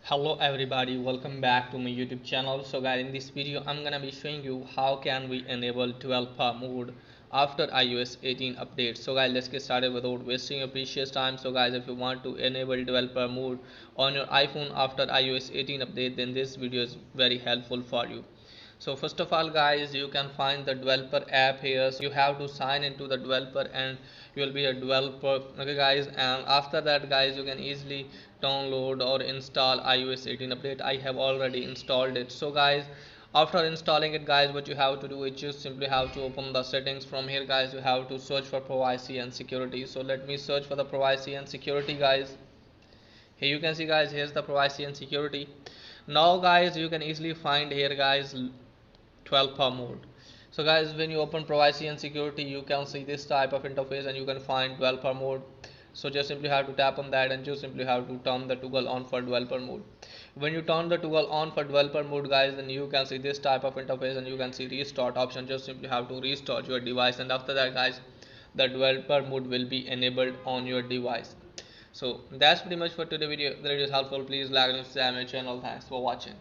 Hello everybody, welcome back to my YouTube channel. So guys, in this video I'm gonna be showing you how can we enable developer mode after iOS 18 update. So guys, let's get started without wasting your precious time. So guys, if you want to enable developer mode on your iPhone after iOS 18 update, then this video is very helpful for you. So first of all guys, you can find the developer app here. So you have to sign into the developer and you will be a developer, okay guys. And after that guys, you can easily download or install iOS 18 update. I have already installed it. So guys, after installing it guys, what you have to do is just simply have to open the settings. From here guys, you have to search for privacy and security. So let me search for the privacy and security guys. Here you can see guys, here's the privacy and security. Now guys, you can easily find here guys 12 per mode. So guys, when you open privacy and security, you can see this type of interface and you can find developer mode. So just simply have to tap on that and just simply have to turn the toggle on for developer mode. When you turn the toggle on for developer mode guys, then you can see this type of interface and you can see restart option. Just simply have to restart your device, and after that guys, the developer mode will be enabled on your device. So that's pretty much for today's video. If the video is helpful, please like and subscribe my channel. Thanks for watching.